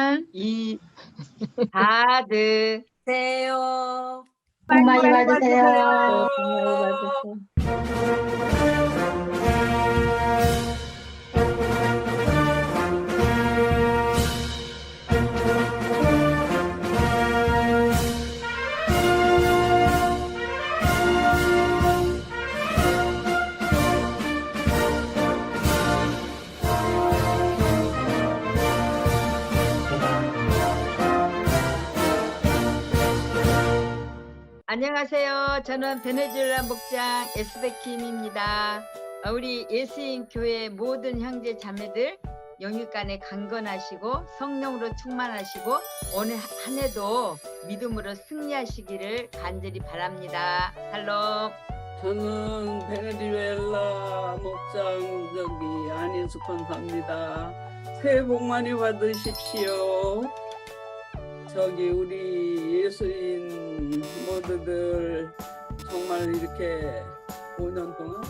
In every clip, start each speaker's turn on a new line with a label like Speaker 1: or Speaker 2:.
Speaker 1: 1, 2, 4
Speaker 2: 세요.
Speaker 3: 복 많이
Speaker 1: 많이
Speaker 3: 받으세요.
Speaker 1: 받으세요. 안녕하세요. 저는 베네수엘라 목장 에스베킴입니다. 우리 예수인 교회 모든 형제 자매들 영육간에 강건하시고 성령으로 충만하시고 오늘 한 해도 믿음으로 승리하시기를 간절히 바랍니다. 샬롬.
Speaker 4: 저는 베네수엘라 목장 안인수 권사입니다. 새해 복 많이 받으십시오. 우리 예수인 모두들 정말 이렇게 5년 동안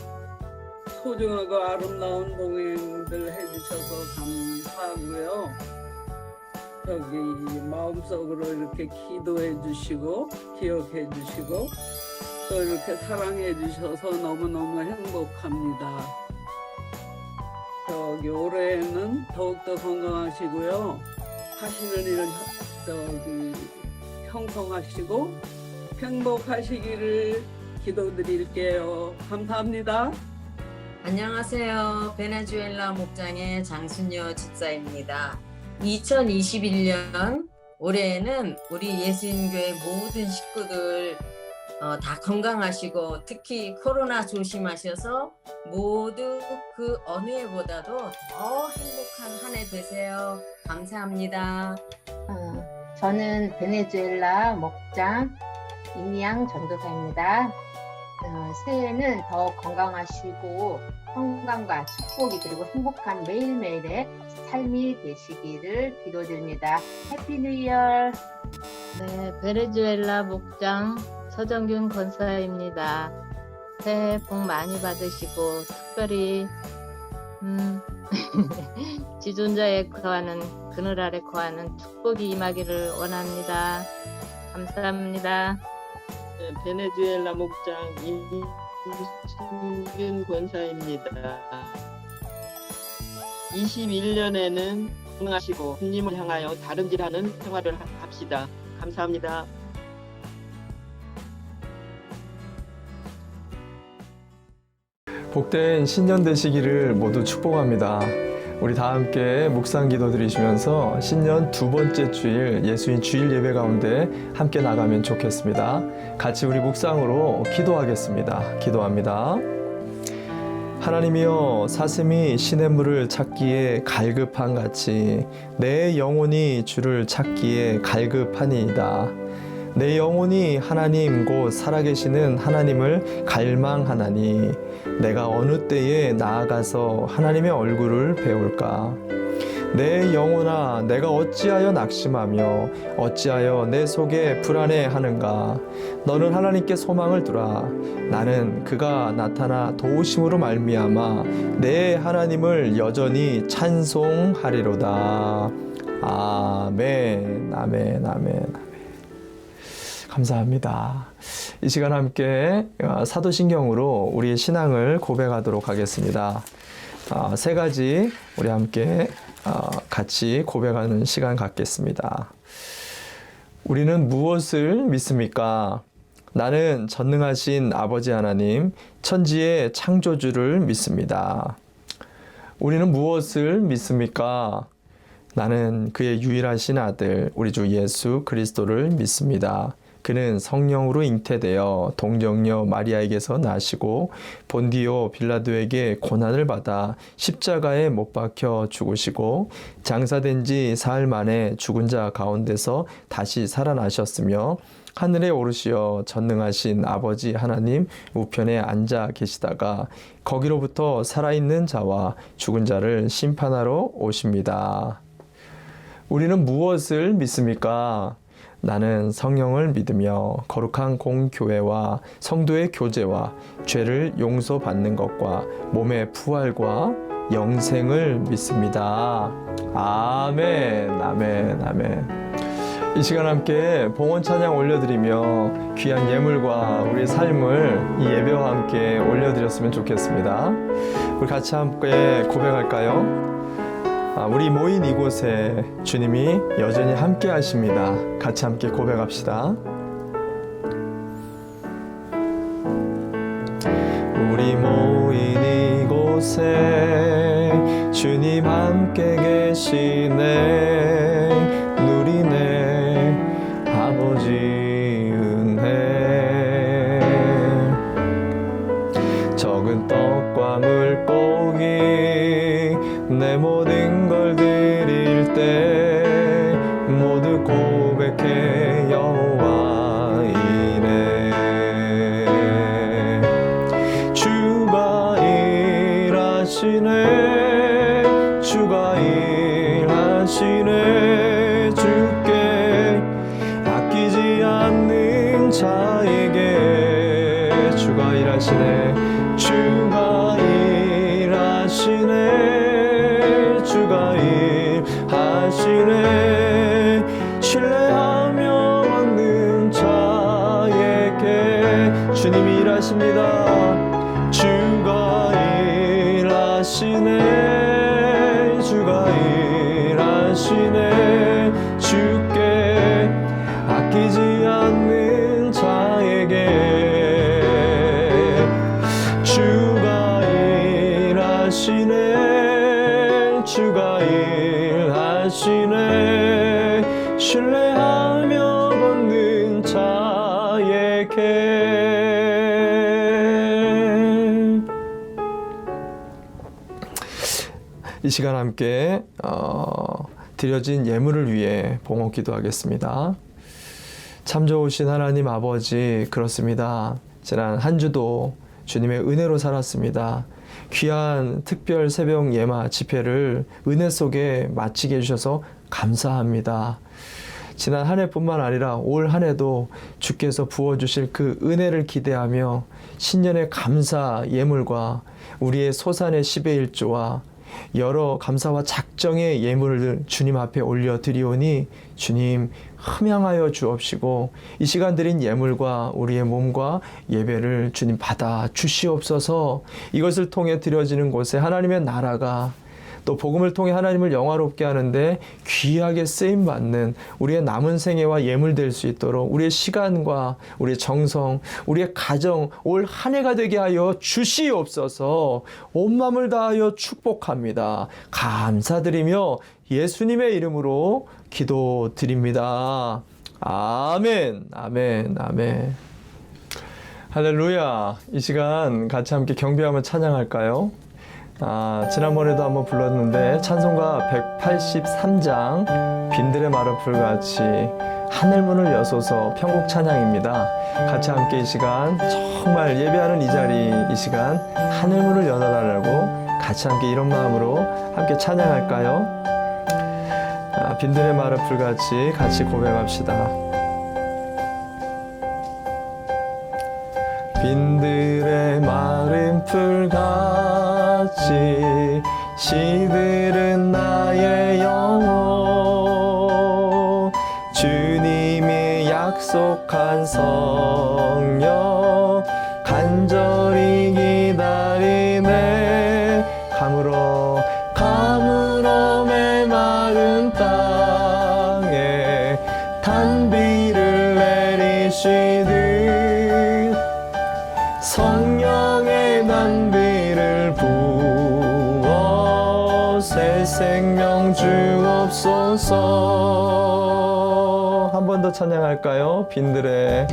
Speaker 4: 소중하고 아름다운 동행들 해주셔서 감사하고요. 마음속으로 이렇게 기도해 주시고 기억해 주시고 또 이렇게 사랑해 주셔서 너무너무 행복합니다. 올해는 더욱더 건강하시고요. 하시는 일은 형통하시고 행복하시기를 기도드릴게요. 감사합니다.
Speaker 2: 안녕하세요. 베네수엘라 목장의 장순여 집사입니다. 2021년 올해에는 우리 예수인교회 모든 식구들 다 건강하시고 특히 코로나 조심하셔서 모두 그 어느 해보다도 더 행복한 한 해 되세요. 감사합니다.
Speaker 3: 저는 베네수엘라 목장 임양 전도사입니다. 새해에는 더 건강하시고 평강과 축복이 그리고 행복한 매일매일의 삶이 되시기를 기도드립니다. 해피 뉴 이어.
Speaker 1: 네, 베네수엘라 목장 서정균 권사입니다. 새해 복 많이 받으시고 특별히 지존자에 거하는 그늘 아래 거하는 축복이 임하기를 원합니다. 감사합니다.
Speaker 5: 네, 베네수엘라 목장 임승균 권사입니다. 21년에는 건강하시고 주님을 향하여 다름질하는 생활을 합시다. 감사합니다.
Speaker 6: 복된 신년 되시기를 모두 축복합니다. 우리 다 함께 묵상 기도 드리시면서 신년 두 번째 주일 예수인 주일 예배 가운데 함께 나가면 좋겠습니다. 같이 우리 묵상으로 기도하겠습니다. 기도합니다. 하나님이여, 사슴이 시냇물을 찾기에 갈급한 같이 내 영혼이 주를 찾기에 갈급하니이다. 내 영혼이 하나님 곧 살아계시는 하나님을 갈망하나니 내가 어느 때에 나아가서 하나님의 얼굴을 배울까? 내 영혼아, 내가 어찌하여 낙심하며 어찌하여 내 속에 불안해하는가? 너는 하나님께 소망을 두라. 나는 그가 나타나 도우심으로 말미암아 내 하나님을 여전히 찬송하리로다. 아멘, 아멘, 아멘. 감사합니다. 이 시간 함께 사도신경으로 우리의 신앙을 고백하도록 하겠습니다. 세 가지 우리 함께 같이 고백하는 시간 갖겠습니다. 우리는 무엇을 믿습니까? 나는 전능하신 아버지 하나님, 천지의 창조주를 믿습니다. 우리는 무엇을 믿습니까? 나는 그의 유일하신 아들, 우리 주 예수 그리스도를 믿습니다. 그는 성령으로 잉태되어 동정녀 마리아에게서 나시고 본디오 빌라도에게 고난을 받아 십자가에 못 박혀 죽으시고 장사된 지 사흘 만에 죽은 자 가운데서 다시 살아나셨으며 하늘에 오르시어 전능하신 아버지 하나님 우편에 앉아 계시다가 거기로부터 살아있는 자와 죽은 자를 심판하러 오십니다. 우리는 무엇을 믿습니까? 나는 성령을 믿으며 거룩한 공교회와 성도의 교제와 죄를 용서받는 것과 몸의 부활과 영생을 믿습니다. 아멘, 아멘, 아멘. 이 시간 함께 봉헌 찬양 올려드리며 귀한 예물과 우리의 삶을 이 예배와 함께 올려드렸으면 좋겠습니다. 우리 같이 함께 고백할까요? 우리 모인 이곳에 주님이 여전히 함께 하십니다. 같이 함께 고백합시다. 우리 모인 이곳에 주님 함께 계시네. 누리네 아버지 은혜. 적은 떡과 물고기 내 모든 걸 드릴 때 모두 고백해 여호와 이래. 주가 일하시네. 주가 일하시네. 주께 아끼지 않는 자에게 주가 일하시네. 주가 일하시네. 주가 일하시네. 신뢰하며 얻는 자에게 주님이 일하십니다. 주가 일하시네. 주가 일하시네. 주께 아끼지 않는 자에게 주가 일하시네. 주가 일하시네. 신뢰하며 얻는 자에게. 이 시간 함께 드려진 예물을 위해 봉헌 기도하겠습니다. 참 좋으신 하나님 아버지, 그렇습니다. 지난 한 주도 주님의 은혜로 살았습니다. 귀한 특별 새벽 예마 집회를 은혜 속에 마치게 해주셔서 감사합니다. 지난 한 해뿐만 아니라 올 한 해도 주께서 부어주실 그 은혜를 기대하며 신년의 감사 예물과 우리의 소산의 10의 1조와 여러 감사와 작정의 예물을 주님 앞에 올려드리오니 주님 흠양하여 주옵시고 이 시간 드린 예물과 우리의 몸과 예배를 주님 받아 주시옵소서. 이것을 통해 드려지는 곳에 하나님의 나라가 또 복음을 통해 하나님을 영화롭게 하는데 귀하게 쓰임받는 우리의 남은 생애와 예물 될 수 있도록 우리의 시간과 우리의 정성, 우리의 가정 올 한 해가 되게 하여 주시옵소서. 온 마음을 다하여 축복합니다. 감사드리며 예수님의 이름으로 기도드립니다. 아멘, 아멘, 아멘. 할렐루야. 이 시간 같이 함께 경배하며 찬양할까요? 지난번에도 한번 불렀는데 찬송가 183장 빈들의 마른 풀같이 하늘문을 여소서 편곡 찬양입니다. 같이 함께 이 시간 정말 예배하는 이 자리 이 시간 하늘문을 열어달라고 같이 함께 이런 마음으로 함께 찬양할까요? 빈들의 마른 풀같이 같이 고백합시다. 빈들의 마른 풀같이 시들은 나의 영혼 주님이 약속한 성령 간절히 기다리네. 가물어 메마른 땅에 단비를 내리시듯 성령의 단비를 부어 새 생명 주옵소서. 한 번 더 찬양할까요? 빈들의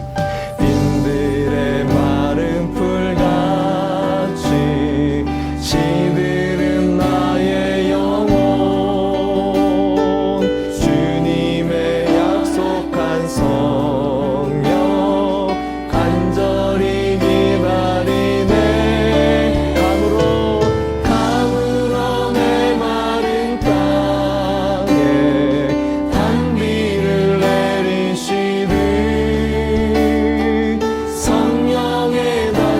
Speaker 6: 마른 풀같이 시들은 나의 영혼 주님의 약속한 성령 간절히 기다리네. 가물어 메마른 땅에 단비를 내리시듯 성령의 단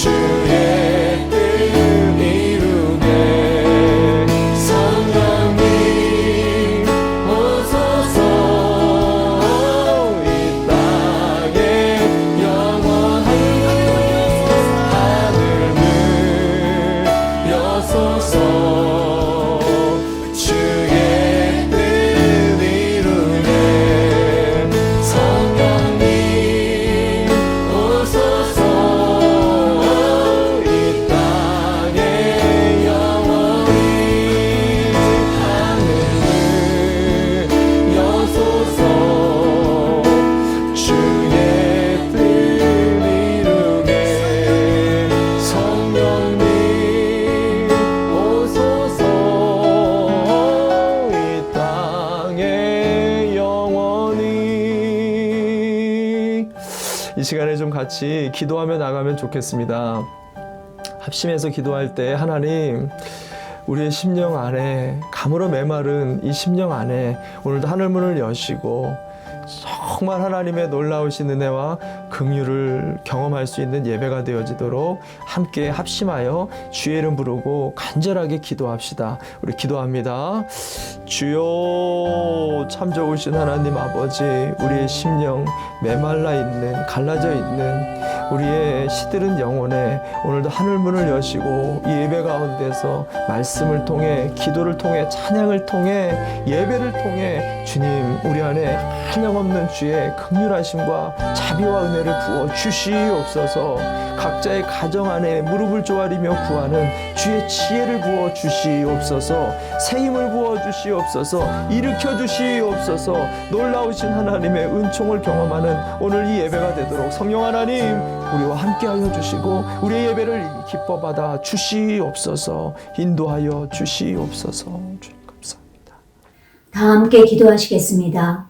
Speaker 6: 주의 뜻 이루게 성령님 오소서 이 땅에 영원한 하늘을 여소서 주의 뜻 이루게 성령님 오소서 이 땅에 영원히 하늘을 여소서 주의 뜻 이루게 성령님 오소서 이 땅에 영원히. 이 시간에 좀 같이 기도하며 나가면 좋겠습니다. 합심해서 기도할 때 하나님 우리의 심령 안에 가물어 메마른 이 심령 안에 오늘도 하늘문을 여시고 정말 하나님의 놀라우신 은혜와 긍휼을 경험할 수 있는 예배가 되어지도록 함께 합심하여 주의 이름 부르고 간절하게 기도합시다. 우리 기도합니다. 주여 참 좋으신 하나님 아버지, 우리의 심령 메말라 있는 갈라져 있는 우리의 시들은 영혼에 오늘도 하늘문을 여시고 이 예배 가운데서 말씀을 통해 기도를 통해 찬양을 통해 예배를 통해 주님 우리 안에 한량없는 주의 긍휼하심과 자비와 은혜를 부어 주시옵소서. 각자의 가정 안에 무릎을 조아리며 구하는 주의 지혜를 부어 주시옵소서. 새 힘을 부어 주시옵소서. 일으켜 주시옵소서. 놀라우신 하나님의 은총을 경험하는 오늘 이 예배가 되도록 성령 하나님 우리와 함께하여 주시고 우리의 예배를 기뻐 받아 주시옵소서. 인도하여 주시옵소서. 주님 감사합니다.
Speaker 7: 다 함께 기도하시겠습니다.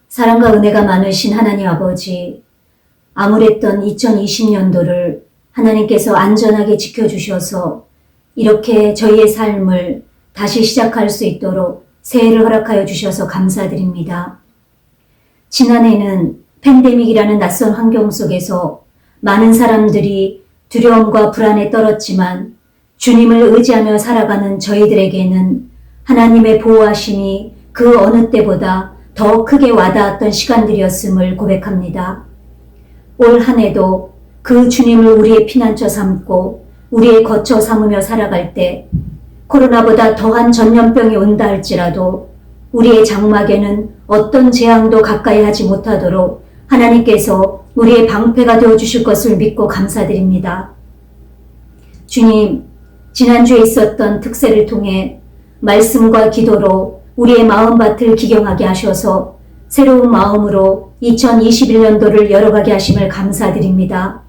Speaker 7: 사랑과 은혜가 많으신 하나님 아버지, 암울했던 2020년도를 하나님께서 안전하게 지켜주셔서 이렇게 저희의 삶을 다시 시작할 수 있도록 새해를 허락하여 주셔서 감사드립니다. 지난해는 팬데믹이라는 낯선 환경 속에서 많은 사람들이 두려움과 불안에 떨었지만 주님을 의지하며 살아가는 저희들에게는 하나님의 보호하심이 그 어느 때보다 더 크게 와닿았던 시간들이었음을 고백합니다. 올 한 해도 그 주님을 우리의 피난처 삼고 우리의 거처 삼으며 살아갈 때 코로나보다 더한 전염병이 온다 할지라도 우리의 장막에는 어떤 재앙도 가까이 하지 못하도록 하나님께서 우리의 방패가 되어주실 것을 믿고 감사드립니다. 주님, 지난주에 있었던 특세를 통해 말씀과 기도로 우리의 마음밭을 기경하게 하셔서 새로운 마음으로 2021년도를 열어가게 하심을 감사드립니다.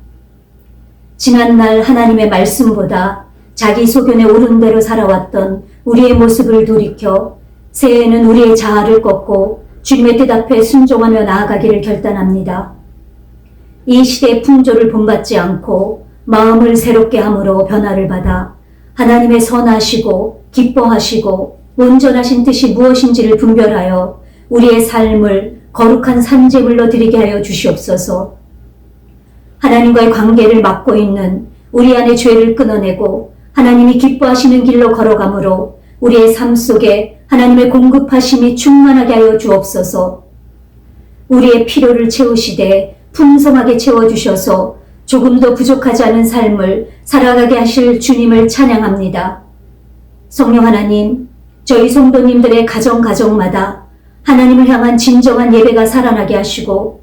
Speaker 7: 지난날 하나님의 말씀보다 자기 소견에 오른 대로 살아왔던 우리의 모습을 돌이켜 새해에는 우리의 자아를 꺾고 주님의 뜻 앞에 순종하며 나아가기를 결단합니다. 이 시대의 풍조를 본받지 않고 마음을 새롭게 함으로 변화를 받아 하나님의 선하시고 기뻐하시고 온전하신 뜻이 무엇인지를 분별하여 우리의 삶을 거룩한 산제물로 드리게 하여 주시옵소서. 하나님과의 관계를 막고 있는 우리 안의 죄를 끊어내고 하나님이 기뻐하시는 길로 걸어가므로 우리의 삶 속에 하나님의 공급하심이 충만하게 하여 주옵소서. 우리의 필요를 채우시되 풍성하게 채워주셔서 조금도 부족하지 않은 삶을 살아가게 하실 주님을 찬양합니다. 성령 하나님, 저희 성도님들의 가정마다 하나님을 향한 진정한 예배가 살아나게 하시고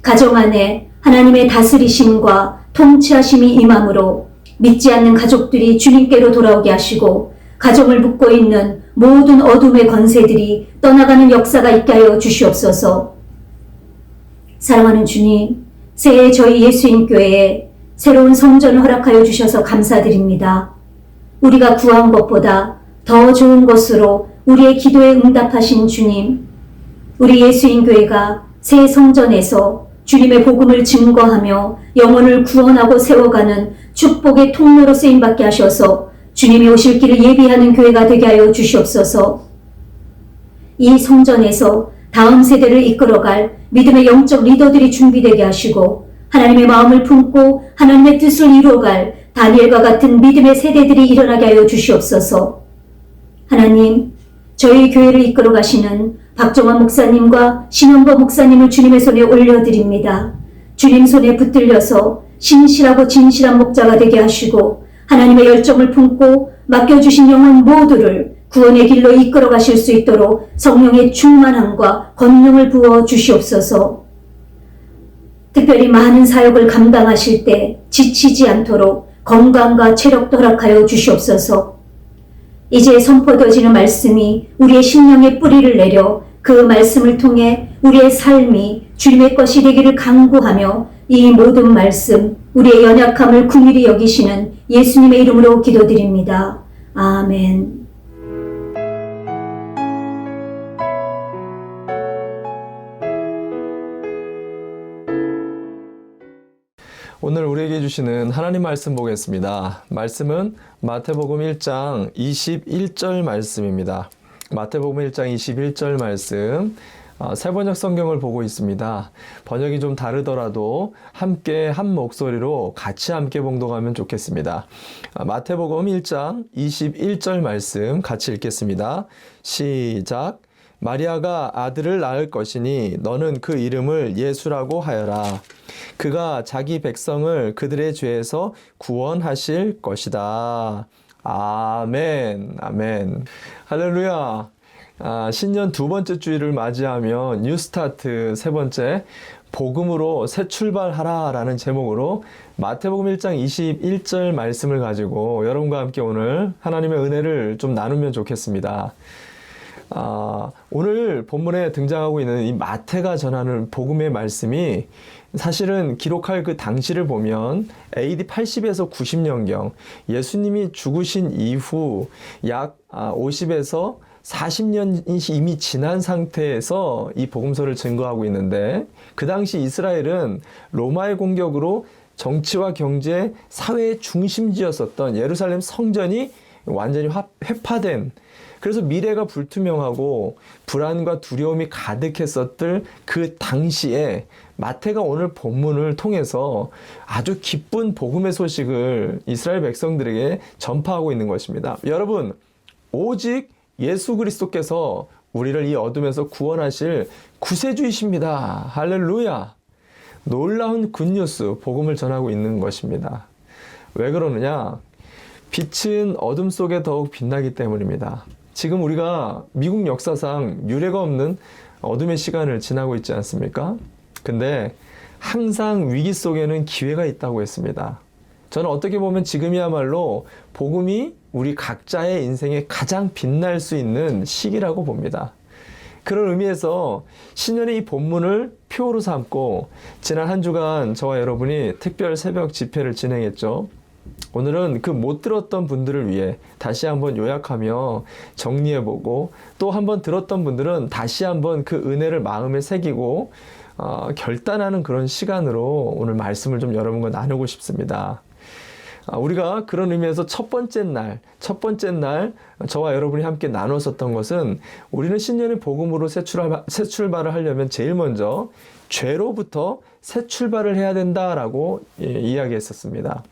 Speaker 7: 가정 안에 하나님의 다스리심과 통치하심이 임함으로 믿지 않는 가족들이 주님께로 돌아오게 하시고 가정을 묶고 있는 모든 어둠의 권세들이 떠나가는 역사가 있게 하여 주시옵소서. 사랑하는 주님, 새해 저희 예수인교회에 새로운 성전을 허락하여 주셔서 감사드립니다. 우리가 구한 것보다 더 좋은 것으로 우리의 기도에 응답하신 주님, 우리 예수인교회가 새 성전에서 주님의 복음을 증거하며 영혼을 구원하고 세워가는 축복의 통로로 쓰임받게 하셔서 주님이 오실 길을 예비하는 교회가 되게 하여 주시옵소서. 이 성전에서 다음 세대를 이끌어갈 믿음의 영적 리더들이 준비되게 하시고 하나님의 마음을 품고 하나님의 뜻을 이루어갈 다니엘과 같은 믿음의 세대들이 일어나게 하여 주시옵소서. 하나님, 저희 교회를 이끌어 가시는 박정환 목사님과 신영거 목사님을 주님의 손에 올려드립니다. 주님 손에 붙들려서 신실하고 진실한 목자가 되게 하시고 하나님의 열정을 품고 맡겨주신 영혼 모두를 구원의 길로 이끌어 가실 수 있도록 성령의 충만함과 권능을 부어 주시옵소서. 특별히 많은 사역을 감당하실 때 지치지 않도록 건강과 체력도 허락하여 주시옵소서. 이제 선포되어지는 말씀이 우리의 심령에 뿌리를 내려 그 말씀을 통해 우리의 삶이 주님의 것이 되기를 간구하며 이 모든 말씀, 우리의 연약함을 긍휼히 여기시는 예수님의 이름으로 기도드립니다. 아멘.
Speaker 6: 오늘 우리에게 주시는 하나님 말씀 보겠습니다. 말씀은 마태복음 1장 21절 말씀입니다. 마태복음 1장 21절 말씀, 새 번역 성경을 보고 있습니다. 번역이 좀 다르더라도 함께 한 목소리로 같이 함께 봉독하면 좋겠습니다. 마태복음 1장 21절 말씀 같이 읽겠습니다. 시작. 마리아가 아들을 낳을 것이니 너는 그 이름을 예수라고 하여라. 그가 자기 백성을 그들의 죄에서 구원하실 것이다. 아멘. 아멘. 할렐루야. 신년 두 번째 주일을 맞이하며 뉴스타트 세 번째 복음으로 새 출발하라 라는 제목으로 마태복음 1장 21절 말씀을 가지고 여러분과 함께 오늘 하나님의 은혜를 좀 나누면 좋겠습니다. 오늘 본문에 등장하고 있는 이 마태가 전하는 복음의 말씀이 사실은 기록할 그 당시를 보면 AD 80에서 90년경 예수님이 죽으신 이후 약 50에서 40년이 이미 지난 상태에서 이 복음서를 증거하고 있는데, 그 당시 이스라엘은 로마의 공격으로 정치와 경제, 사회의 중심지였었던 예루살렘 성전이 완전히 회파된, 그래서 미래가 불투명하고 불안과 두려움이 가득했었던 그 당시에 마태가 오늘 본문을 통해서 아주 기쁜 복음의 소식을 이스라엘 백성들에게 전파하고 있는 것입니다. 여러분, 오직 예수 그리스도께서 우리를 이 어둠에서 구원하실 구세주이십니다. 할렐루야. 놀라운 굿뉴스, 복음을 전하고 있는 것입니다. 왜 그러느냐? 빛은 어둠 속에 더욱 빛나기 때문입니다. 지금 우리가 미국 역사상 유례가 없는 어둠의 시간을 지나고 있지 않습니까? 근데 항상 위기 속에는 기회가 있다고 했습니다. 저는 어떻게 보면 지금이야말로 복음이 우리 각자의 인생에 가장 빛날 수 있는 시기라고 봅니다. 그런 의미에서 신년의 이 본문을 표로 삼고 지난 한 주간 저와 여러분이 특별 새벽 집회를 진행했죠. 오늘은 그 못 들었던 분들을 위해 다시 한번 요약하며 정리해보고, 또 한번 들었던 분들은 다시 한번 그 은혜를 마음에 새기고 결단하는 그런 시간으로 오늘 말씀을 좀 여러분과 나누고 싶습니다. 우리가 그런 의미에서 첫 번째 날 저와 여러분이 함께 나눴었던 것은, 우리는 신년의 복음으로 새 출발을 하려면 제일 먼저 죄로부터 새 출발을 해야 된다라고 이야기했었습니다.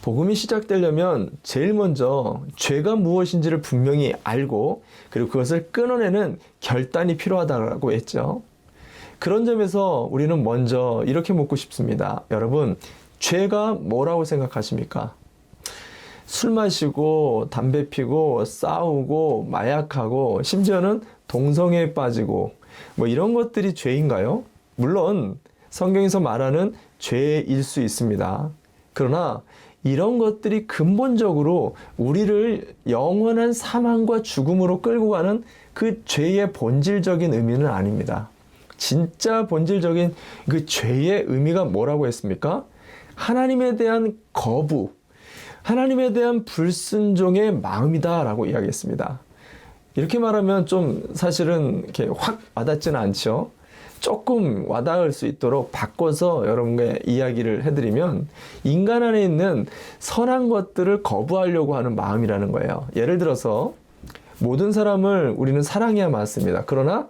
Speaker 6: 복음이 시작되려면 제일 먼저 죄가 무엇인지를 분명히 알고, 그리고 그것을 끊어내는 결단이 필요하다고 했죠. 그런 점에서 우리는 먼저 이렇게 묻고 싶습니다. 여러분, 죄가 뭐라고 생각하십니까? 술 마시고 담배 피고 싸우고 마약하고 심지어는 동성애에 빠지고 뭐 이런 것들이 죄인가요? 물론 성경에서 말하는 죄일 수 있습니다. 그러나 이런 것들이 근본적으로 우리를 영원한 사망과 죽음으로 끌고 가는 그 죄의 본질적인 의미는 아닙니다. 진짜 본질적인 그 죄의 의미가 뭐라고 했습니까? 하나님에 대한 거부, 하나님에 대한 불순종의 마음이다라고 이야기했습니다. 이렇게 말하면 좀 사실은 이렇게 확 와닿지는 않죠. 조금 와닿을 수 있도록 바꿔서 여러분께 이야기를 해드리면, 인간 안에 있는 선한 것들을 거부하려고 하는 마음이라는 거예요. 예를 들어서 모든 사람을 우리는 사랑해야 맞습니다. 그러나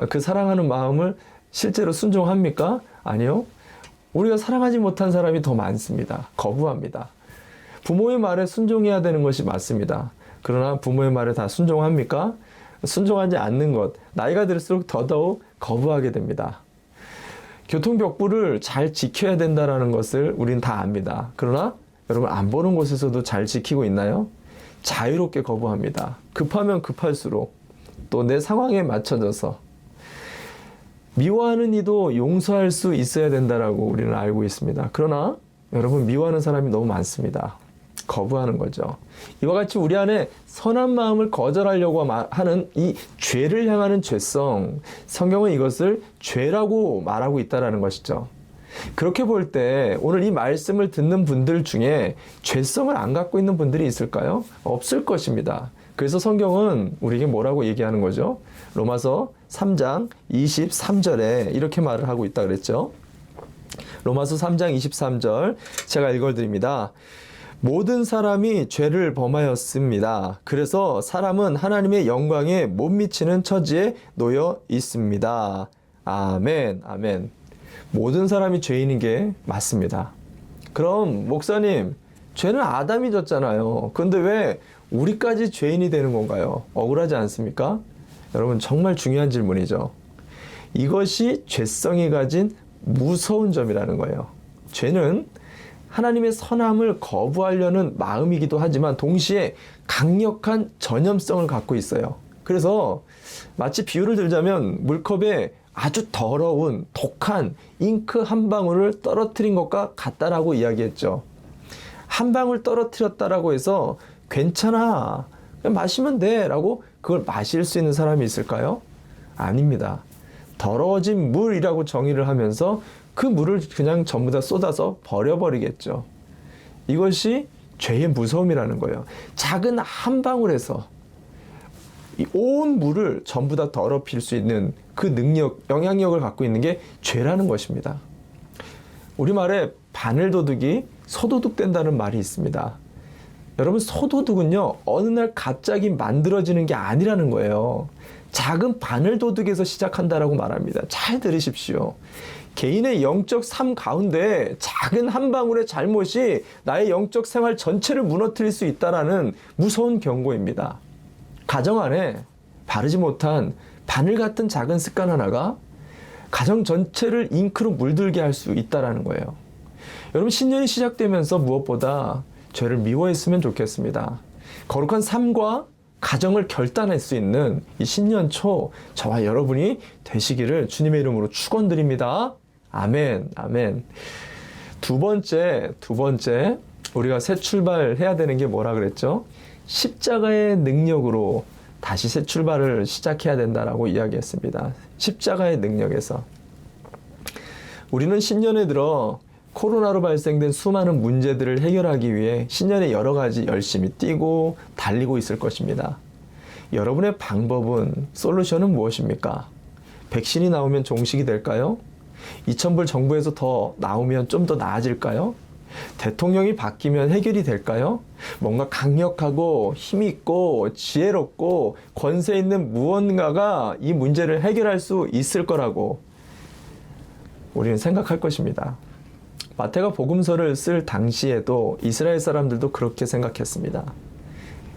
Speaker 6: 그 사랑하는 마음을 실제로 순종합니까? 아니요. 우리가 사랑하지 못한 사람이 더 많습니다. 거부합니다. 부모의 말에 순종해야 되는 것이 맞습니다. 그러나 부모의 말에 다 순종합니까? 순종하지 않는 것, 나이가 들수록 더더욱 거부하게 됩니다. 교통벽부를 잘 지켜야 된다는 것을 우린 다 압니다. 그러나 여러분 안 보는 곳에서도 잘 지키고 있나요? 자유롭게 거부합니다. 급하면 급할수록 또 내 상황에 맞춰져서 미워하는 이도 용서할 수 있어야 된다라고 우리는 알고 있습니다. 그러나 여러분 미워하는 사람이 너무 많습니다. 거부하는 거죠. 이와 같이 우리 안에 선한 마음을 거절하려고 하는 이 죄를 향하는 죄성, 성경은 이것을 죄라고 말하고 있다는 것이죠. 그렇게 볼 때 오늘 이 말씀을 듣는 분들 중에 죄성을 안 갖고 있는 분들이 있을까요? 없을 것입니다. 그래서 성경은 우리에게 뭐라고 얘기하는 거죠? 로마서 3장 23절에 이렇게 말을 하고 있다 그랬죠. 로마서 3장 23절 제가 읽어드립니다. 모든 사람이 죄를 범하였습니다. 그래서 사람은 하나님의 영광에 못 미치는 처지에 놓여 있습니다. 아멘, 아멘. 모든 사람이 죄인인 게 맞습니다. 그럼 목사님, 죄는 아담이 졌잖아요. 근데 왜 우리까지 죄인이 되는 건가요? 억울하지 않습니까? 여러분 정말 중요한 질문이죠. 이것이 죄성이 가진 무서운 점이라는 거예요. 죄는 하나님의 선함을 거부하려는 마음이기도 하지만 동시에 강력한 전염성을 갖고 있어요. 그래서 마치 비유를 들자면 물컵에 아주 더러운 독한 잉크 한 방울을 떨어뜨린 것과 같다라고 이야기했죠. 한 방울 떨어뜨렸다라고 해서 괜찮아, 그냥 마시면 돼 라고 그걸 마실 수 있는 사람이 있을까요? 아닙니다. 더러워진 물이라고 정의를 하면서 그 물을 그냥 전부 다 쏟아서 버려버리겠죠. 이것이 죄의 무서움이라는 거예요. 작은 한 방울에서 온 물을 전부 다 더럽힐 수 있는 그 능력, 영향력을 갖고 있는 게 죄라는 것입니다. 우리말에 바늘도둑이 소도둑 된다는 말이 있습니다. 여러분 소도둑은요 어느 날 갑자기 만들어지는 게 아니라는 거예요. 작은 바늘도둑에서 시작한다라고 말합니다. 잘 들으십시오. 개인의 영적 삶 가운데 작은 한 방울의 잘못이 나의 영적 생활 전체를 무너뜨릴 수 있다는 무서운 경고입니다. 가정 안에 바르지 못한 바늘 같은 작은 습관 하나가 가정 전체를 잉크로 물들게 할 수 있다는 거예요. 여러분 신년이 시작되면서 무엇보다 죄를 미워했으면 좋겠습니다. 거룩한 삶과 가정을 결단할 수 있는 이 신년 초 저와 여러분이 되시기를 주님의 이름으로 축원드립니다. 아멘, 아멘. 두 번째 우리가 새 출발해야 되는 게 뭐라 그랬죠? 십자가의 능력으로 다시 새 출발을 시작해야 된다라고 이야기했습니다. 십자가의 능력에서 우리는 신년에 들어 코로나로 발생된 수많은 문제들을 해결하기 위해 신년에 여러 가지 열심히 뛰고 달리고 있을 것입니다. 여러분의 방법은, 솔루션은 무엇입니까? 백신이 나오면 종식이 될까요? 2,000불 정부에서 더 나오면 좀 더 나아질까요? 대통령이 바뀌면 해결이 될까요? 뭔가 강력하고 힘있고 지혜롭고 권세 있는 무언가가 이 문제를 해결할 수 있을 거라고 우리는 생각할 것입니다. 마태가 복음서를 쓸 당시에도 이스라엘 사람들도 그렇게 생각했습니다.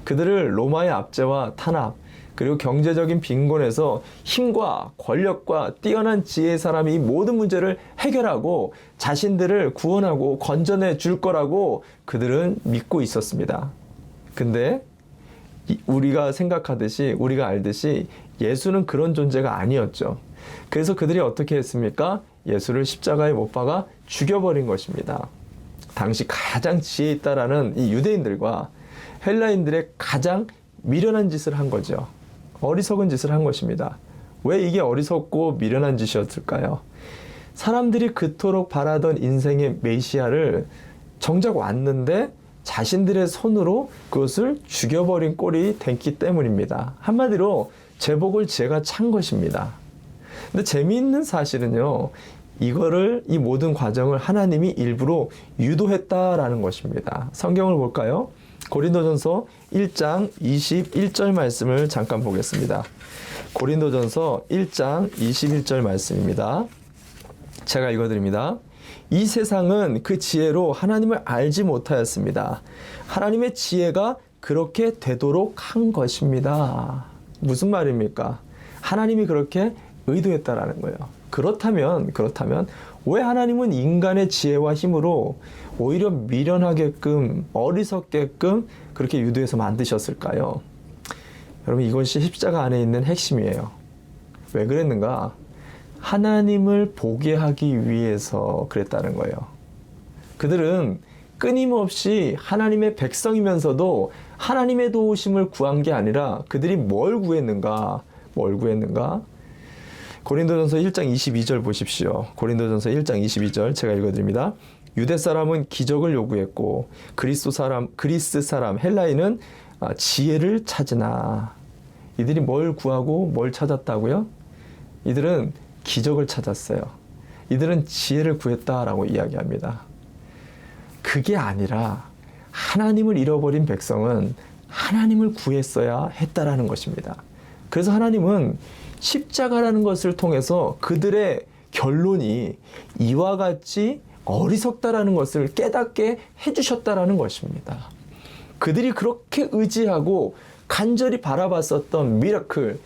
Speaker 6: 그들을 로마의 압제와 탄압, 그리고 경제적인 빈곤에서 힘과 권력과 뛰어난 지혜의 사람이 이 모든 문제를 해결하고 자신들을 구원하고 건져내 줄 거라고 그들은 믿고 있었습니다. 근데 우리가 생각하듯이, 우리가 알듯이 예수는 그런 존재가 아니었죠. 그래서 그들이 어떻게 했습니까? 예수를 십자가에 못 박아 죽여버린 것입니다. 당시 가장 지혜 있다라는 이 유대인들과 헬라인들의 가장 미련한 짓을 한 거죠. 어리석은 짓을 한 것입니다. 왜 이게 어리석고 미련한 짓이었을까요? 사람들이 그토록 바라던 인생의 메시아를 정작 왔는데 자신들의 손으로 그것을 죽여버린 꼴이 됐기 때문입니다. 한마디로 제복을 제가 찬 것입니다. 근데 재미있는 사실은요, 이 모든 과정을 하나님이 일부러 유도했다라는 것입니다. 성경을 볼까요? 고린도전서 1장 21절 말씀을 잠깐 보겠습니다. 고린도전서 1장 21절 말씀입니다. 제가 읽어드립니다. 이 세상은 그 지혜로 하나님을 알지 못하였습니다. 하나님의 지혜가 그렇게 되도록 한 것입니다. 무슨 말입니까? 하나님이 그렇게 의도했다라는 거예요. 그렇다면 왜 하나님은 인간의 지혜와 힘으로 오히려 미련하게끔 어리석게끔 그렇게 유도해서 만드셨을까요? 여러분, 이것이 십자가 안에 있는 핵심이에요. 왜 그랬는가? 하나님을 보게 하기 위해서 그랬다는 거예요. 그들은 끊임없이 하나님의 백성이면서도 하나님의 도우심을 구한 게 아니라 그들이 뭘 구했는가? 고린도전서 1장 22절 보십시오. 고린도전서 1장 22절 제가 읽어드립니다. 유대 사람은 기적을 요구했고 그리스 사람 헬라인은 지혜를 찾으나. 이들이 뭘 구하고 뭘 찾았다고요? 이들은 기적을 찾았어요. 이들은 지혜를 구했다라고 이야기합니다. 그게 아니라 하나님을 잃어버린 백성은 하나님을 구했어야 했다라는 것입니다. 그래서 하나님은 십자가라는 것을 통해서 그들의 결론이 이와 같이 어리석다라는 것을 깨닫게 해주셨다라는 것입니다. 그들이 그렇게 의지하고 간절히 바라봤었던 미라클,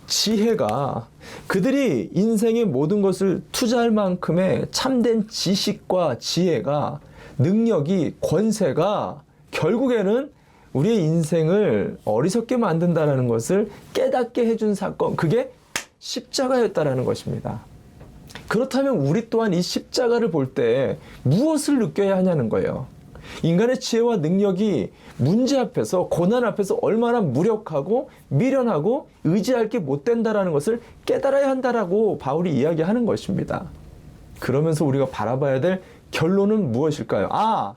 Speaker 6: 지혜가 그들이 인생의 모든 것을 투자할 만큼의 참된 지식과 지혜가, 능력이, 권세가 결국에는 우리의 인생을 어리석게 만든다는 것을 깨닫게 해준 사건, 그게 십자가였다라는 것입니다. 그렇다면 우리 또한 이 십자가를 볼 때 무엇을 느껴야 하냐는 거예요. 인간의 지혜와 능력이 문제 앞에서, 고난 앞에서 얼마나 무력하고 미련하고 의지할 게 못 된다라는 것을 깨달아야 한다라고 바울이 이야기하는 것입니다. 그러면서 우리가 바라봐야 될 결론은 무엇일까요?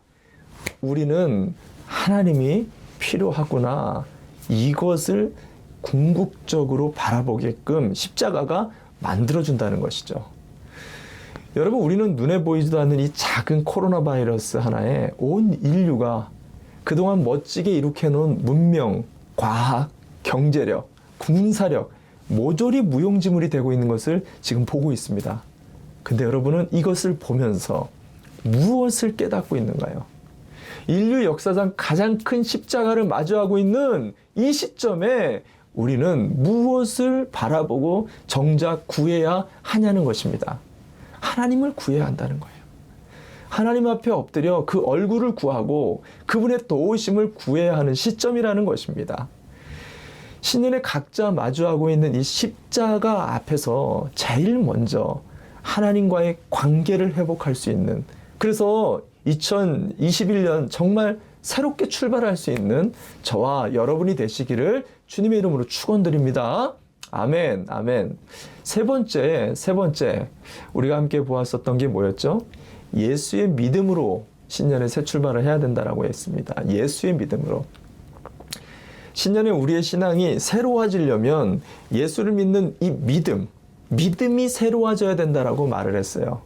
Speaker 6: 우리는 하나님이 필요하구나. 이것을 궁극적으로 바라보게끔 십자가가 만들어준다는 것이죠. 여러분, 우리는 눈에 보이지도 않는 이 작은 코로나 바이러스 하나에 온 인류가 그동안 멋지게 이룩해놓은 문명, 과학, 경제력, 군사력 모조리 무용지물이 되고 있는 것을 지금 보고 있습니다. 근데 여러분은 이것을 보면서 무엇을 깨닫고 있는가요? 인류 역사상 가장 큰 십자가를 마주하고 있는 이 시점에 우리는 무엇을 바라보고 정작 구해야 하냐는 것입니다. 하나님을 구해야 한다는 거예요. 하나님 앞에 엎드려 그 얼굴을 구하고 그분의 도우심을 구해야 하는 시점이라는 것입니다. 신년에 각자 마주하고 있는 이 십자가 앞에서 제일 먼저 하나님과의 관계를 회복할 수 있는, 그래서 2021년 정말 새롭게 출발할 수 있는 저와 여러분이 되시기를 주님의 이름으로 축원드립니다. 아멘, 아멘. 세 번째, 우리가 함께 보았었던 게 뭐였죠? 예수의 믿음으로 신년에 새 출발을 해야 된다라고 했습니다. 예수의 믿음으로. 신년에 우리의 신앙이 새로워지려면 예수를 믿는 이 믿음이 새로워져야 된다라고 말을 했어요.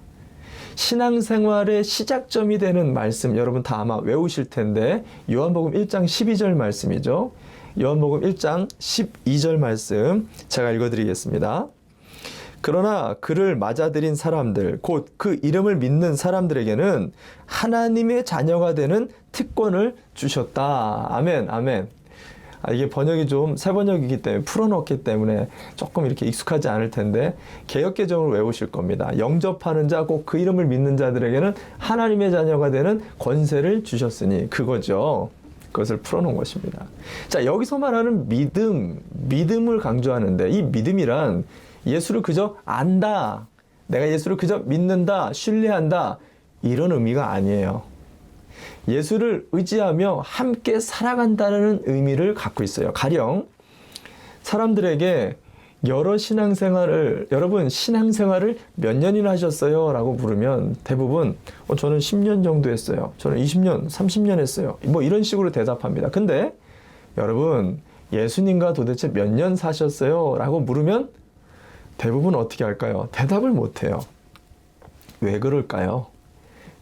Speaker 6: 신앙생활의 시작점이 되는 말씀, 여러분 다 아마 외우실 텐데 요한복음 1장 12절 말씀이죠. 요한복음 1장 12절 말씀 제가 읽어드리겠습니다. 그러나 그를 맞아들인 사람들, 곧 그 이름을 믿는 사람들에게는 하나님의 자녀가 되는 특권을 주셨다. 아멘, 아멘. 이게 번역이 좀 새 번역이기 때문에 풀어놓기 때문에 조금 이렇게 익숙하지 않을 텐데 개역개정을 외우실 겁니다. 영접하는 자, 곧 그 이름을 믿는 자들에게는 하나님의 자녀가 되는 권세를 주셨으니, 그거죠. 그것을 풀어놓은 것입니다. 자, 여기서 말하는 믿음을 강조하는데, 이 믿음이란 예수를 그저 안다, 내가 예수를 그저 믿는다, 신뢰한다, 이런 의미가 아니에요. 예수를 의지하며 함께 살아간다는 의미를 갖고 있어요. 가령 사람들에게 여러분 신앙생활을 몇 년이나 하셨어요? 라고 물으면 대부분 저는 10년 정도 했어요. 저는 20년, 30년 했어요. 뭐 이런 식으로 대답합니다. 근데 여러분, 예수님과 도대체 몇 년 사셨어요? 라고 물으면 대부분 어떻게 할까요? 대답을 못해요. 왜 그럴까요?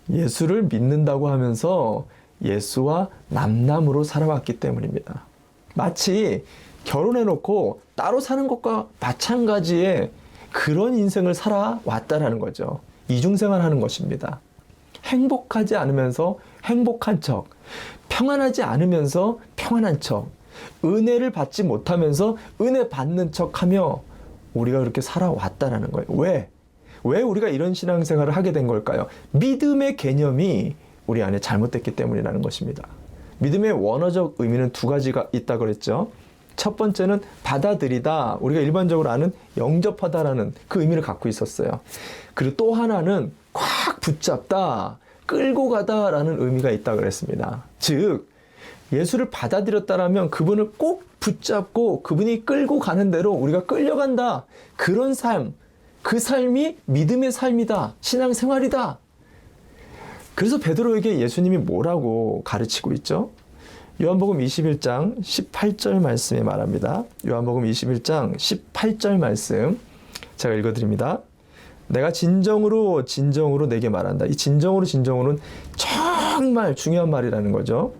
Speaker 6: 예수를 믿는다고 하면서 예수와 남남으로 살아왔기 때문입니다. 마치 결혼해놓고 따로 사는 것과 마찬가지의 그런 인생을 살아왔다라는 거죠. 이중생활하는 것입니다. 행복하지 않으면서 행복한 척, 평안하지 않으면서 평안한 척, 은혜를 받지 못하면서 은혜 받는 척하며 우리가 그렇게 살아왔다라는 거예요. 왜 우리가 이런 신앙생활을 하게 된 걸까요? 믿음의 개념이 우리 안에 잘못됐기 때문이라는 것입니다. 믿음의 원어적 의미는 두 가지가 있다 그랬죠. 첫 번째는 받아들이다. 우리가 일반적으로 아는 영접하다라는 그 의미를 갖고 있었어요. 그리고 또 하나는 꽉 붙잡다, 끌고 가다라는 의미가 있다 그랬습니다. 즉 예수를 받아들였다라면 그분을 꼭 붙잡고 그분이 끌고 가는 대로 우리가 끌려간다. 그런 삶, 그 삶이 믿음의 삶이다. 신앙생활이다. 그래서 베드로에게 예수님이 뭐라고 가르치고 있죠? 요한복음 21장 18절 말씀에 말합니다. 요한복음 21장 18절 말씀 제가 읽어드립니다. 내가 진정으로 내게 말한다. 이 진정으로는 정말 중요한 말이라는 거죠.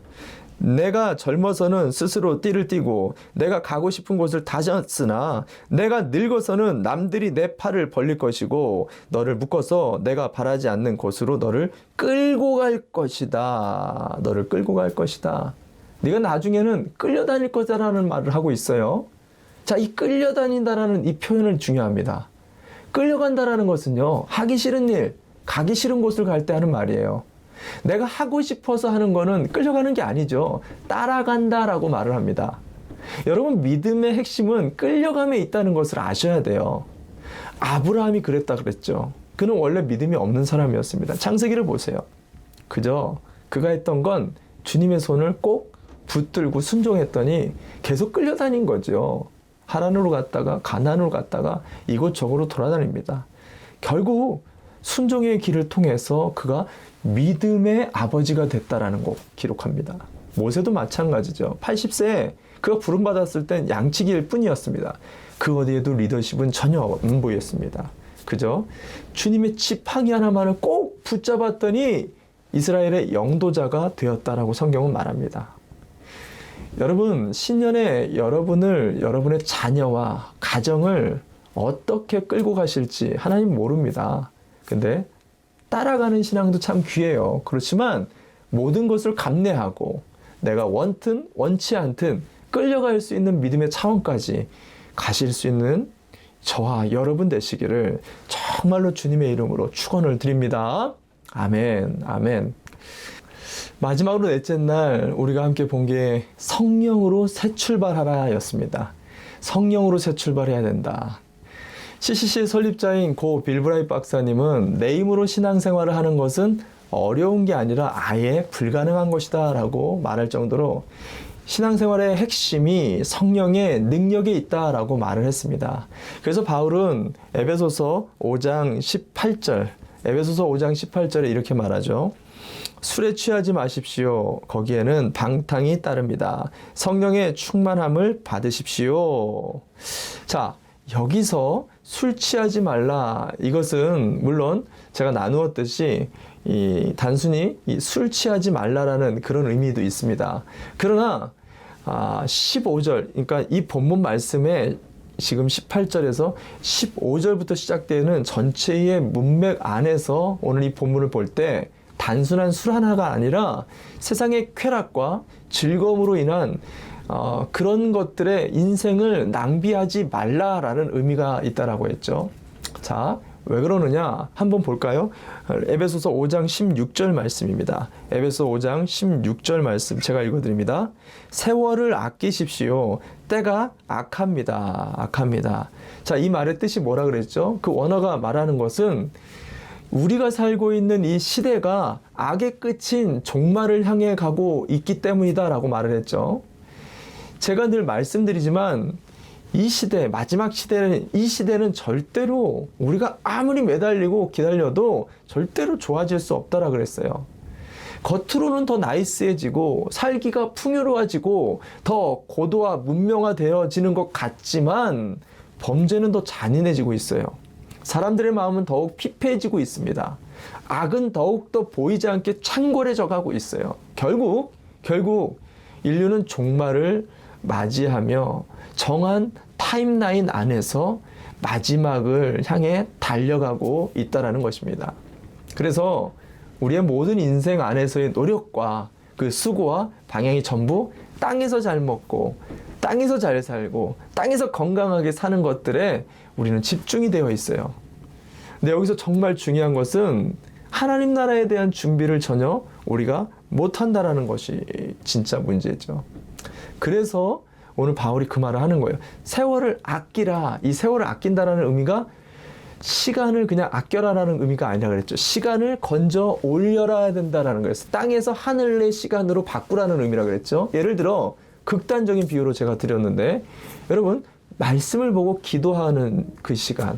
Speaker 6: 내가 젊어서는 스스로 띠를 띠고 내가 가고 싶은 곳을 다녔으나 내가 늙어서는 남들이 내 팔을 벌릴 것이고 너를 묶어서 내가 바라지 않는 곳으로 너를 끌고 갈 것이다. 너를 끌고 갈 것이다. 네가 나중에는 끌려다닐 거다라는 말을 하고 있어요. 자, 이 끌려다닌다라는 이 표현을 중요합니다. 끌려간다라는 것은요, 하기 싫은 일, 가기 싫은 곳을 갈 때 하는 말이에요. 내가 하고 싶어서 하는 거는 끌려가는 게 아니죠. 따라간다라고 말을 합니다. 여러분, 믿음의 핵심은 끌려감에 있다는 것을 아셔야 돼요. 아브라함이 그랬다 그랬죠. 그는 원래 믿음이 없는 사람이었습니다. 창세기를 보세요. 그저 그가 했던 건 주님의 손을 꼭 붙들고 순종했더니 계속 끌려다닌 거죠. 하란으로 갔다가 가나안으로 갔다가 이곳저곳으로 돌아다닙니다. 결국 순종의 길을 통해서 그가 믿음의 아버지가 됐다라는 거 기록합니다. 모세도 마찬가지죠. 80세에 그가 부름받았을 땐 양치기일 뿐이었습니다. 그 어디에도 리더십은 전혀 안 보였습니다. 그저 주님의 지팡이 하나만을 꼭 붙잡았더니 이스라엘의 영도자가 되었다라고 성경은 말합니다. 여러분, 신년에 여러분의 자녀와 가정을 어떻게 끌고 가실지 하나님 모릅니다. 근데 따라가는 신앙도 참 귀해요. 그렇지만 모든 것을 감내하고 내가 원튼 원치 않든 끌려갈 수 있는 믿음의 차원까지 가실 수 있는 저와 여러분 되시기를 정말로 주님의 이름으로 축원을 드립니다. 아멘, 아멘. 마지막으로 넷째 날 우리가 함께 본 게 성령으로 새 출발하라 였습니다. 성령으로 새 출발해야 된다. CCC의 설립자인 고 빌브라이트 박사님은 내 힘으로 신앙생활을 하는 것은 어려운 게 아니라 아예 불가능한 것이다 라고 말할 정도로 신앙생활의 핵심이 성령의 능력에 있다라고 말을 했습니다. 그래서 바울은 에베소서 5장 18절에 이렇게 말하죠. 술에 취하지 마십시오. 거기에는 방탕이 따릅니다. 성령의 충만함을 받으십시오. 자, 여기서 술 취하지 말라. 이것은 물론 제가 나누었듯이 단순히 술 취하지 말라라는 그런 의미도 있습니다. 그러나 15절, 그러니까 이 본문 말씀에 지금 18절에서 15절부터 시작되는 전체의 문맥 안에서 오늘 이 본문을 볼 때 단순한 술 하나가 아니라 세상의 쾌락과 즐거움으로 인한 그런 것들의 인생을 낭비하지 말라라는 의미가 있다라고 했죠. 자, 왜 그러느냐 한번 볼까요? 에베소서 5장 16절 말씀입니다. 에베소 5장 16절 말씀 제가 읽어드립니다. 세월을 아끼십시오. 때가 악합니다. 자, 이 말의 뜻이 뭐라 그랬죠? 그 원어가 말하는 것은 우리가 살고 있는 이 시대가 악의 끝인 종말을 향해 가고 있기 때문이다 라고 말을 했죠. 제가 늘 말씀드리지만 이 시대, 마지막 시대는, 이 시대는 절대로 우리가 아무리 매달리고 기다려도 절대로 좋아질 수 없다라 그랬어요. 겉으로는 더 나이스해지고 살기가 풍요로워지고 더 고도화 문명화되어지는 것 같지만 범죄는 더 잔인해지고 있어요. 사람들의 마음은 더욱 피폐해지고 있습니다. 악은 더욱더 보이지 않게 창궐해져 가고 있어요. 결국 인류는 종말을 맞이하며 정한 타임라인 안에서 마지막을 향해 달려가고 있다라는 것입니다. 그래서 우리의 모든 인생 안에서의 노력과 그 수고와 방향이 전부 땅에서 잘 먹고 땅에서 잘 살고 땅에서 건강하게 사는 것들에 우리는 집중이 되어 있어요. 근데 여기서 정말 중요한 것은 하나님 나라에 대한 준비를 전혀 우리가 못한다라는 것이 진짜 문제죠. 그래서 오늘 바울이 그 말을 하는 거예요. 세월을 아끼라. 이 세월을 아낀다라는 의미가 시간을 그냥 아껴라라는 의미가 아니라 그랬죠. 시간을 건져 올려야 된다라는 거예요. 땅에서 하늘의 시간으로 바꾸라는 의미라 그랬죠. 예를 들어 극단적인 비유로 제가 드렸는데, 여러분 말씀을 보고 기도하는 그 시간,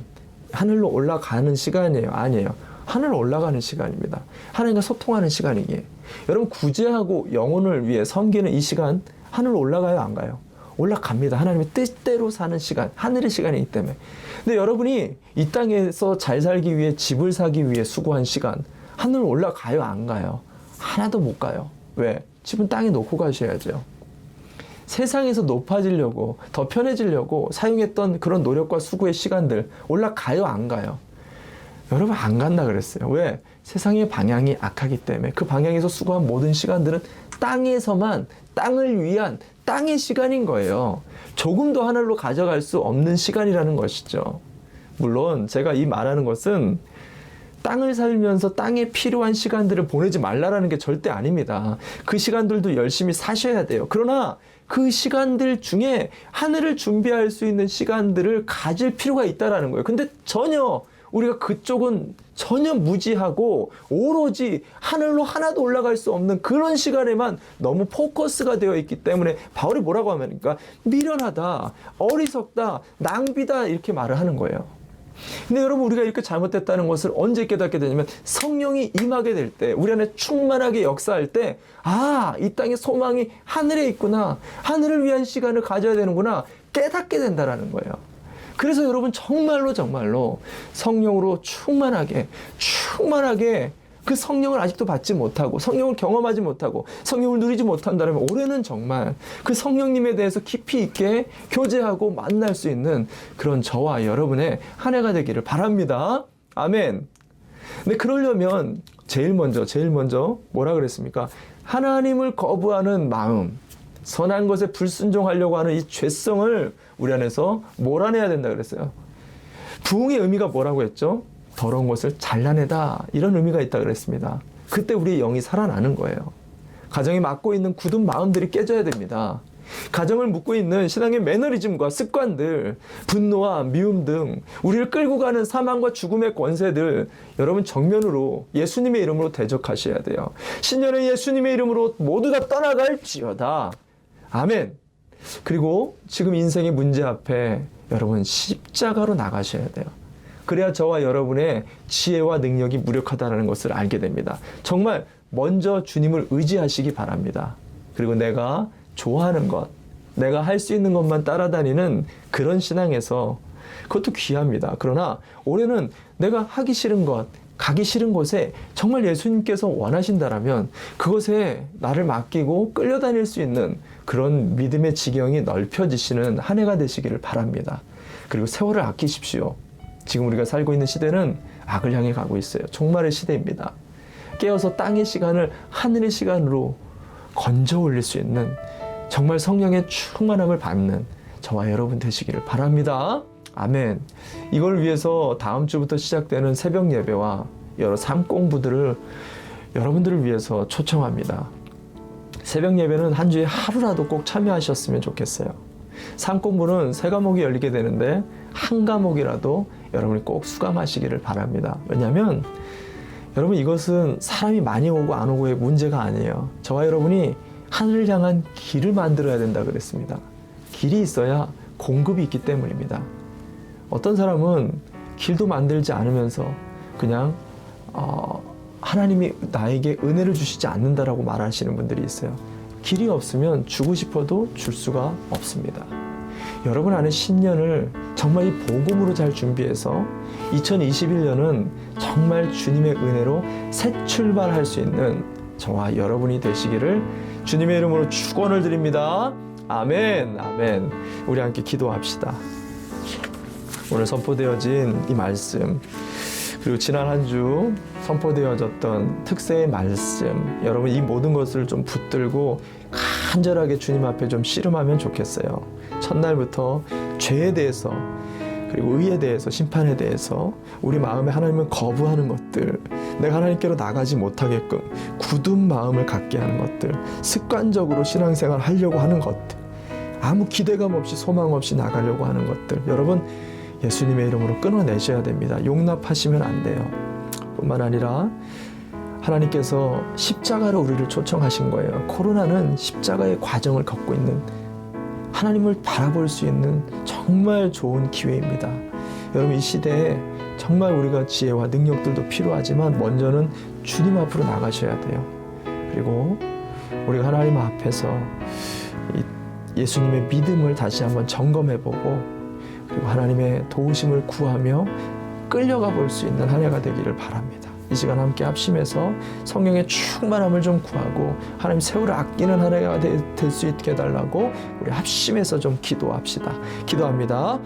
Speaker 6: 하늘로 올라가는 시간이에요? 아니에요. 하늘로 올라가는 시간입니다. 하나님과 소통하는 시간이기에. 여러분 구제하고 영혼을 위해 섬기는 이 시간 하늘로 올라가요, 안 가요? 올라갑니다. 하나님의 뜻대로 사는 시간, 하늘의 시간이기 때문에. 근데 여러분이 이 땅에서 잘 살기 위해, 집을 사기 위해 수고한 시간, 하늘로 올라가요, 안 가요? 하나도 못 가요. 왜? 집은 땅에 놓고 가셔야죠. 세상에서 높아지려고, 더 편해지려고 사용했던 그런 노력과 수고의 시간들 올라가요, 안 가요? 여러분 안 간다 그랬어요. 왜? 세상의 방향이 악하기 때문에. 그 방향에서 수고한 모든 시간들은 땅에서만, 땅을 위한 땅의 시간인 거예요. 조금도 하늘로 가져갈 수 없는 시간이라는 것이죠. 물론 제가 이 말하는 것은 땅을 살면서 땅에 필요한 시간들을 보내지 말라라는 게 절대 아닙니다. 그 시간들도 열심히 사셔야 돼요. 그러나 그 시간들 중에 하늘을 준비할 수 있는 시간들을 가질 필요가 있다라는 거예요. 근데 전혀 우리가 그쪽은 전혀 무지하고 오로지 하늘로 하나도 올라갈 수 없는 그런 시간에만 너무 포커스가 되어 있기 때문에 바울이 뭐라고 하니까 미련하다, 어리석다, 낭비다 이렇게 말을 하는 거예요. 근데 여러분 우리가 이렇게 잘못됐다는 것을 언제 깨닫게 되냐면 성령이 임하게 될 때, 우리 안에 충만하게 역사할 때, 아, 이 땅의 소망이 하늘에 있구나, 하늘을 위한 시간을 가져야 되는구나 깨닫게 된다라는 거예요. 그래서 여러분 정말로 성령으로 충만하게 그 성령을 아직도 받지 못하고 성령을 경험하지 못하고 성령을 누리지 못한다면 올해는 정말 그 성령님에 대해서 깊이 있게 교제하고 만날 수 있는 그런 저와 여러분의 한 해가 되기를 바랍니다. 아멘. 근데 그러려면 제일 먼저 뭐라 그랬습니까? 하나님을 거부하는 마음, 선한 것에 불순종하려고 하는 이 죄성을 우리 안에서 몰아내야 된다 그랬어요. 부흥의 의미가 뭐라고 했죠? 더러운 것을 잘라내다, 이런 의미가 있다 그랬습니다. 그때 우리의 영이 살아나는 거예요. 가정이 맡고 있는 굳은 마음들이 깨져야 됩니다. 가정을 묶고 있는 신앙의 매너리즘과 습관들, 분노와 미움 등 우리를 끌고 가는 사망과 죽음의 권세들, 여러분 정면으로 예수님의 이름으로 대적하셔야 돼요. 신년에 예수님의 이름으로 모두 다 떠나갈지어다. 아멘. 그리고 지금 인생의 문제 앞에 여러분 십자가로 나가셔야 돼요. 그래야 저와 여러분의 지혜와 능력이 무력하다는 것을 알게 됩니다. 정말 먼저 주님을 의지하시기 바랍니다. 그리고 내가 좋아하는 것, 내가 할 수 있는 것만 따라다니는 그런 신앙에서, 그것도 귀합니다. 그러나 올해는 내가 하기 싫은 것, 가기 싫은 곳에 정말 예수님께서 원하신다라면 그것에 나를 맡기고 끌려다닐 수 있는 그런 믿음의 지경이 넓혀지시는 한 해가 되시기를 바랍니다. 그리고 세월을 아끼십시오. 지금 우리가 살고 있는 시대는 악을 향해 가고 있어요. 종말의 시대입니다. 깨어서 땅의 시간을 하늘의 시간으로 건져 올릴 수 있는 정말 성령의 충만함을 받는 저와 여러분 되시기를 바랍니다. 아멘. 이걸 위해서 다음 주부터 시작되는 새벽 예배와 여러 삶 공부들을 여러분들을 위해서 초청합니다. 새벽 예배는 한 주에 하루라도 꼭 참여하셨으면 좋겠어요. 삶 공부는 세 과목이 열리게 되는데 한 과목이라도 여러분이 꼭 수강하시기를 바랍니다. 왜냐하면 여러분 이것은 사람이 많이 오고 안 오고의 문제가 아니에요. 저와 여러분이 하늘을 향한 길을 만들어야 된다 그랬습니다. 길이 있어야 공급이 있기 때문입니다. 어떤 사람은 길도 만들지 않으면서 그냥 하나님이 나에게 은혜를 주시지 않는다라고 말하시는 분들이 있어요. 길이 없으면 주고 싶어도 줄 수가 없습니다. 여러분 안에 신년을 정말 이 복음으로 잘 준비해서 2021년은 정말 주님의 은혜로 새 출발할 수 있는 저와 여러분이 되시기를 주님의 이름으로 축원을 드립니다. 아멘, 아멘. 우리 함께 기도합시다. 오늘 선포되어진 이 말씀, 그리고 지난 한 주 선포되어졌던 특세의 말씀, 여러분 이 모든 것을 좀 붙들고 간절하게 주님 앞에 좀 씨름하면 좋겠어요. 첫날부터 죄에 대해서, 그리고 의에 대해서, 심판에 대해서 우리 마음에 하나님을 거부하는 것들, 내가 하나님께로 나가지 못하게끔 굳은 마음을 갖게 하는 것들, 습관적으로 신앙생활 하려고 하는 것들, 아무 기대감 없이 소망 없이 나가려고 하는 것들, 여러분 예수님의 이름으로 끊어내셔야 됩니다. 용납하시면 안 돼요. 뿐만 아니라 하나님께서 십자가로 우리를 초청하신 거예요. 코로나는 십자가의 과정을 겪고 있는, 하나님을 바라볼 수 있는 정말 좋은 기회입니다. 여러분 이 시대에 정말 우리가 지혜와 능력들도 필요하지만 먼저는 주님 앞으로 나가셔야 돼요. 그리고 우리가 하나님 앞에서 예수님의 믿음을 다시 한번 점검해보고, 그리고 하나님의 도우심을 구하며 끌려가 볼 수 있는 한 해가 되기를 바랍니다. 이 시간 함께 합심해서 성령의 충만함을 좀 구하고 하나님 세월을 아끼는 한 해가 될 수 있게 해달라고 우리 합심해서 좀 기도합시다. 기도합니다.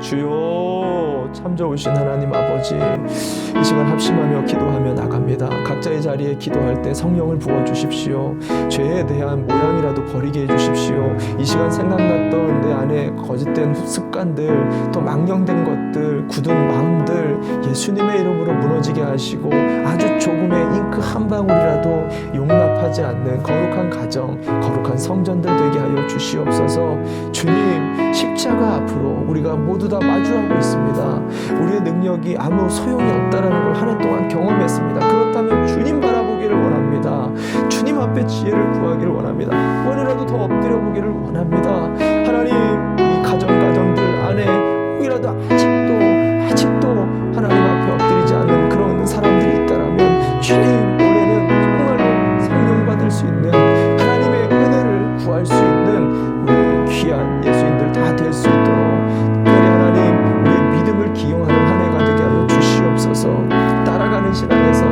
Speaker 6: 주여, 참 좋으신 하나님 아버지, 이 시간 합심하며 기도하며 나갑니다. 각자의 자리에 기도할 때 성령을 부어주십시오. 죄에 대한 모양이라도 버리게 해주십시오. 이 시간 생각났던 내 안에 거짓된 습관들, 또 망령된 것들, 굳은 마음들 예수님의 이름으로 무너지게 하시고, 아주 조금의 잉크 한 방울이라도 용납하지 않는 거룩한 가정, 거룩한 성전들 되게 하여 주시옵소서. 주님, 십자가 앞으로 우리가 모두 다 마주하고 있습니다. 우리의 능력이 아무 소용이 없다는 걸 한 해 동안 경험했습니다. 그렇다면 주님 바라보기를 원합니다. 주님 앞에 지혜를 구하기를 원합니다. 원이라도 더 엎드려 보기를 원합니다. 하나님, 이 가정들 안에 혹이라도 아직도 하나님 앞에 엎드리지 않는 그런 사람들이 있다라면, 주님, 올해는 정말로 성령 받을 수 있는, 하나님의 은혜를 구할 수 있는 우리 귀한 예수인들 다 될 수 있도록 특별히 하나님 우리의 믿음을 기용하는 한 해가 되게 하여 주시옵소서. 따라가는 신앙에서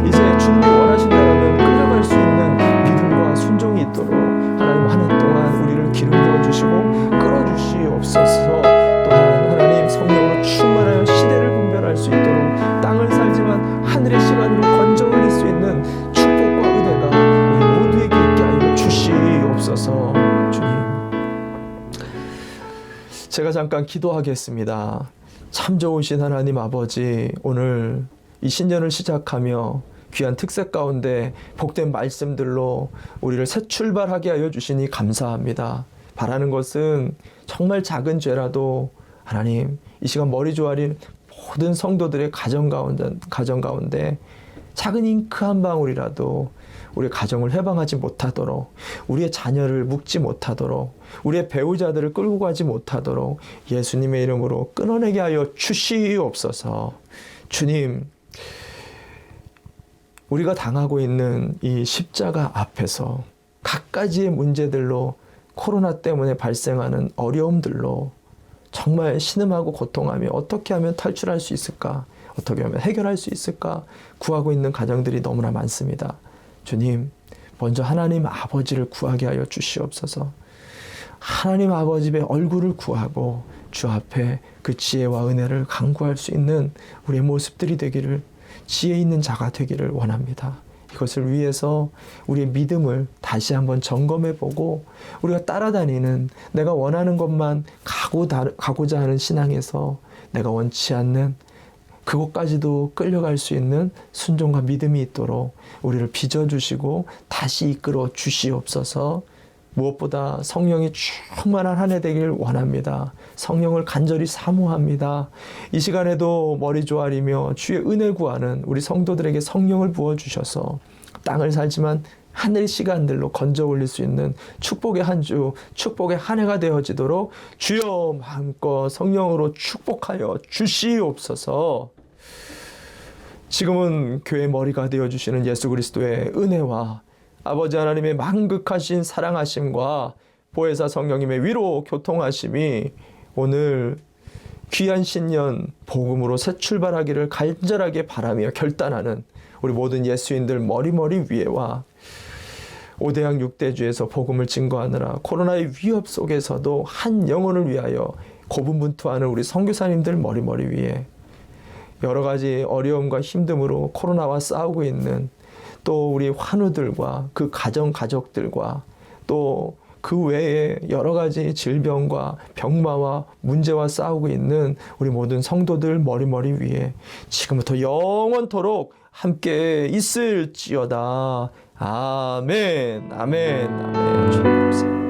Speaker 6: 이제 주님이 원하신다라면 끌려갈 수 있는 믿음과 순종이 있도록 하나님 한 해 동안 우리를 기름 부어주시고 끌어주시옵소서. 또한 하나님 성령으로 충만하여 시대를 분별할 수 있도록 땅을 살지만 하늘의 시간으로 건져 올릴 수 있는 축복과 은혜가 우리 모두에게 있게 하여 주시옵소서. 주님, 제가 잠깐 기도하겠습니다. 참 좋으신 하나님 아버지, 오늘 이 신년을 시작하며 귀한 특색 가운데 복된 말씀들로 우리를 새 출발하게 하여 주시니 감사합니다. 바라는 것은 정말 작은 죄라도 하나님 이 시간 머리 조아린 모든 성도들의 가정 가운데 작은 잉크 한 방울이라도 우리 가정을 해방하지 못하도록, 우리의 자녀를 묶지 못하도록, 우리의 배우자들을 끌고 가지 못하도록 예수님의 이름으로 끊어내게 하여 주시옵소서. 주님, 우리가 당하고 있는 이 십자가 앞에서 갖가지의 문제들로, 코로나 때문에 발생하는 어려움들로 정말 신음하고 고통하며 어떻게 하면 탈출할 수 있을까, 어떻게 하면 해결할 수 있을까 구하고 있는 가정들이 너무나 많습니다. 주님, 먼저 하나님 아버지를 구하게 하여 주시옵소서. 하나님 아버지의 얼굴을 구하고 주 앞에 그 지혜와 은혜를 간구할 수 있는 우리의 모습들이 되기를, 지혜 있는 자가 되기를 원합니다. 이것을 위해서 우리의 믿음을 다시 한번 점검해보고 우리가 따라다니는, 내가 원하는 것만 가고자 하는 신앙에서 내가 원치 않는 그곳까지도 끌려갈 수 있는 순종과 믿음이 있도록 우리를 빚어주시고 다시 이끌어 주시옵소서. 무엇보다 성령이 충만한 한 해 되길 원합니다. 성령을 간절히 사모합니다. 이 시간에도 머리 조아리며 주의 은혜 구하는 우리 성도들에게 성령을 부어주셔서 땅을 살지만 하늘 시간들로 건져 올릴 수 있는 축복의 한 주, 축복의 한 해가 되어지도록 주여 마음껏 성령으로 축복하여 주시옵소서. 지금은 교회 머리가 되어주시는 예수 그리스도의 은혜와 아버지 하나님의 만극하신 사랑하심과 보혜사 성령님의 위로 교통하심이 오늘 귀한 신년 복음으로 새 출발하기를 간절하게 바라며 결단하는 우리 모든 예수인들 머리 위에와 5대양 6대주에서 복음을 증거하느라 코로나의 위협 속에서도 한 영혼을 위하여 고분분투하는 우리 선교사님들 머리 위에 여러 가지 어려움과 힘듦으로 코로나와 싸우고 있는 또 우리 환우들과 그 가족들과 또 그 외에 여러 가지 질병과 병마와 문제와 싸우고 있는 우리 모든 성도들 머리 위에 지금부터 영원토록 함께 있을지어다. 아멘, 아멘, 아멘.